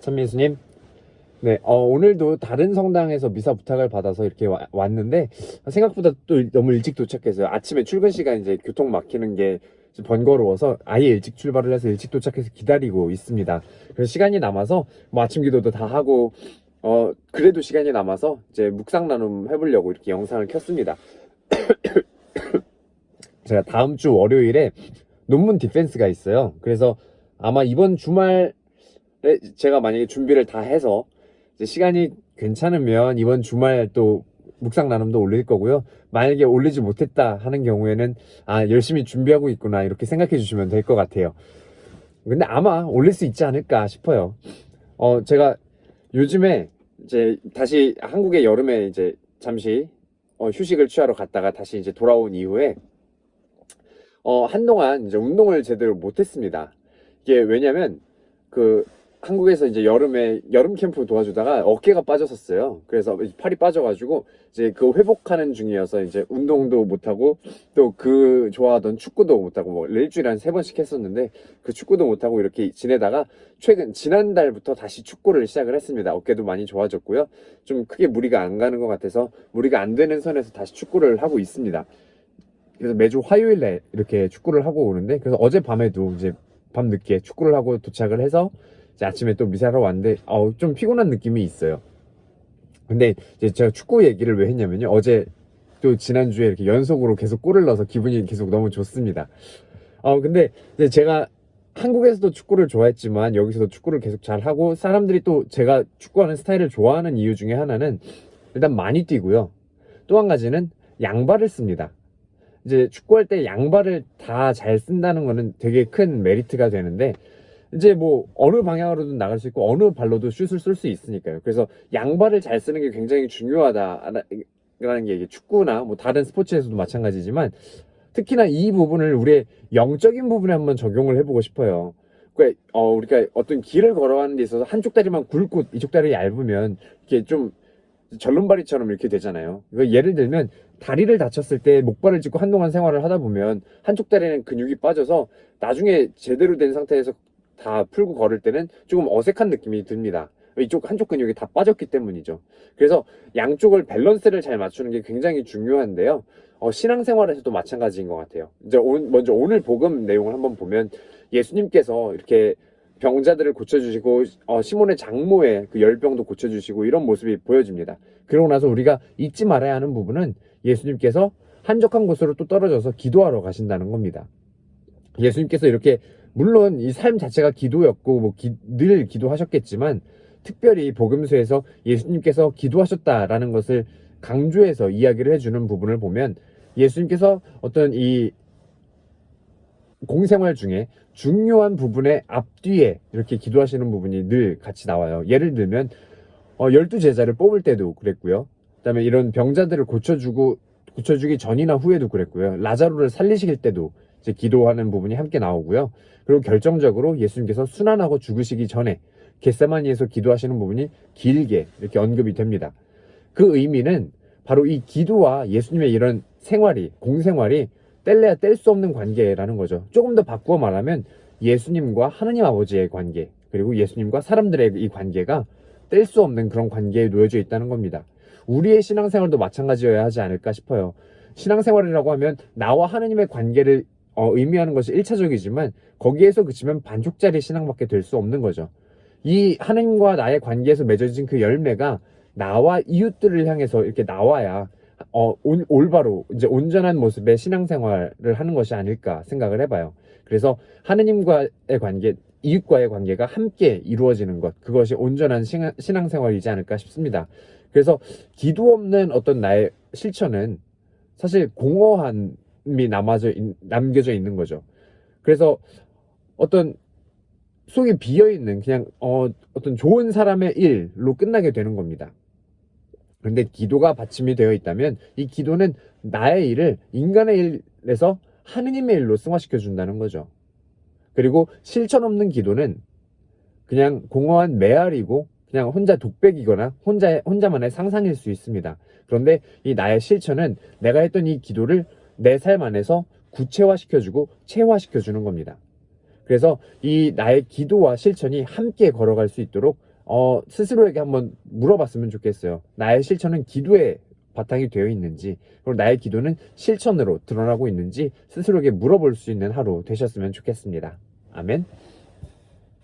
천민수님, 네, 오늘도 다른 성당에서 미사 부탁을 받아서 이렇게 왔는데, 생각보다 또 너무 일찍 도착했어요. 아침에 출근 시간 이제 교통 막히는 게 번거로워서 아예 일찍 출발을 해서 일찍 도착해서 기다리고 있습니다. 그래서 시간이 남아서 뭐 아침 기도도 다 하고, 그래도 시간이 남아서 이제 묵상 나눔 해보려고 이렇게 영상을 켰습니다. 제가 다음 주 월요일에 논문 디펜스가 있어요. 그래서 아마 이번 주말에 제가 만약에 준비를 다 해서 이제 시간이 괜찮으면 이번 주말 또 묵상 나눔도 올릴 거고요. 만약에 올리지 못했다 하는 경우에는 열심히 준비하고 있구나 이렇게 생각해 주시면 될 것 같아요. 근데 아마 올릴 수 있지 않을까 싶어요. 제가 요즘에 이제 다시 한국의 여름에 이제 잠시 휴식을 취하러 갔다가 다시 이제 돌아온 이후에 한동안 이제 운동을 제대로 못했습니다. 이게 왜냐면 한국에서 이제 여름에 여름 캠프 도와주다가 어깨가 빠졌었어요. 그래서 팔이 빠져가지고 이제 회복하는 중이어서 이제 운동도 못하고 또 좋아하던 축구도 못하고 뭐 일주일에 한 3번씩 했었는데 그 축구도 못하고 이렇게 지내다가 지난달부터 다시 축구를 시작을 했습니다. 어깨도 많이 좋아졌고요. 좀 크게 무리가 안 가는 것 같아서 무리가 안 되는 선에서 다시 축구를 하고 있습니다. 그래서 매주 화요일에 이렇게 축구를 하고 오는데, 그래서 어젯밤에도 이제 밤늦게 축구를 하고 도착을 해서 이제 아침에 또 미사하러 왔는데 좀 피곤한 느낌이 있어요. 근데 이제 제가 축구 얘기를 왜 했냐면요, 어제 또 지난주에 이렇게 연속으로 계속 골을 넣어서 기분이 계속 너무 좋습니다. 근데 이제 제가 한국에서도 축구를 좋아했지만 여기서도 축구를 계속 잘하고, 사람들이 또 제가 축구하는 스타일을 좋아하는 이유 중에 하나는 일단 많이 뛰고요. 또 한 가지는 양발을 씁니다. 이제 축구할 때 양발을 다 잘 쓴다는 거는 되게 큰 메리트가 되는데, 이제 뭐 어느 방향으로든 나갈 수 있고 어느 발로도 슛을 쏠 수 있으니까요. 그래서 양발을 잘 쓰는 게 굉장히 중요하다라는 게, 이게 축구나 뭐 다른 스포츠에서도 마찬가지지만 특히나 이 부분을 우리의 영적인 부분에 한번 적용을 해보고 싶어요. 그러니까 우리가 어떤 길을 걸어가는 데 있어서 한쪽 다리만 굵고 이쪽 다리 얇으면 이렇게 좀 절름발이처럼 이렇게 되잖아요. 예를 들면 다리를 다쳤을 때 목발을 짚고 한동안 생활을 하다 보면 한쪽 다리는 근육이 빠져서 나중에 제대로 된 상태에서 다 풀고 걸을 때는 조금 어색한 느낌이 듭니다. 한쪽 근육이 다 빠졌기 때문이죠. 그래서 양쪽을 밸런스를 잘 맞추는 게 굉장히 중요한데요. 신앙생활에서도 마찬가지인 것 같아요. 이제 먼저 오늘 복음 내용을 한번 보면 예수님께서 이렇게 병자들을 고쳐주시고 시몬의 장모의 그 열병도 고쳐주시고 이런 모습이 보여집니다. 그러고 나서 우리가 잊지 말아야 하는 부분은 예수님께서 한적한 곳으로 또 떨어져서 기도하러 가신다는 겁니다. 예수님께서 이렇게, 물론 이 삶 자체가 기도였고 늘 기도하셨겠지만 특별히 복음서에서 예수님께서 기도하셨다라는 것을 강조해서 이야기를 해주는 부분을 보면 예수님께서 어떤 이 공생활 중에 중요한 부분의 앞뒤에 이렇게 기도하시는 부분이 늘 같이 나와요. 예를 들면 12제자를 뽑을 때도 그랬고요. 그다음에 이런 병자들을 고쳐주기 전이나 후에도 그랬고요. 라자로를 살리실 때도 이제 기도하는 부분이 함께 나오고요. 그리고 결정적으로 예수님께서 순환하고 죽으시기 전에 겟세마니에서 기도하시는 부분이 길게 이렇게 언급이 됩니다. 그 의미는 바로 이 기도와 예수님의 이런 공생활이 뗄래야 뗄 수 없는 관계라는 거죠. 조금 더 바꾸어 말하면 예수님과 하느님 아버지의 관계, 그리고 예수님과 사람들의 이 관계가 뗄 수 없는 그런 관계에 놓여져 있다는 겁니다. 우리의 신앙생활도 마찬가지여야 하지 않을까 싶어요. 신앙생활이라고 하면 나와 하느님의 관계를 의미하는 것이 1차적이지만 거기에서 그치면 반쪽짜리 신앙밖에 될 수 없는 거죠. 이 하느님과 나의 관계에서 맺어진 그 열매가 나와 이웃들을 향해서 이렇게 나와야 올바로 이제 온전한 모습의 신앙생활을 하는 것이 아닐까 생각을 해봐요. 그래서 하느님과의 관계, 이웃과의 관계가 함께 이루어지는 것, 그것이 온전한 신앙생활이지 않을까 싶습니다. 그래서 기도 없는 어떤 나의 실천은 사실 공허함이 남겨져 있는 거죠. 그래서 어떤 속이 비어있는 그냥 어떤 좋은 사람의 일로 끝나게 되는 겁니다. 그런데 기도가 받침이 되어 있다면 이 기도는 나의 일을 인간의 일에서 하느님의 일로 승화시켜 준다는 거죠. 그리고 실천 없는 기도는 그냥 공허한 메아리고 그냥 혼자 독백이거나 혼자만의 상상일 수 있습니다. 그런데 이 나의 실천은 내가 했던 이 기도를 내 삶 안에서 구체화시켜주고 체화시켜주는 겁니다. 그래서 이 나의 기도와 실천이 함께 걸어갈 수 있도록 스스로에게 한번 물어봤으면 좋겠어요. 나의 실천은 기도에 바탕이 되어 있는지, 그리고 나의 기도는 실천으로 드러나고 있는지 스스로에게 물어볼 수 있는 하루 되셨으면 좋겠습니다. 아멘.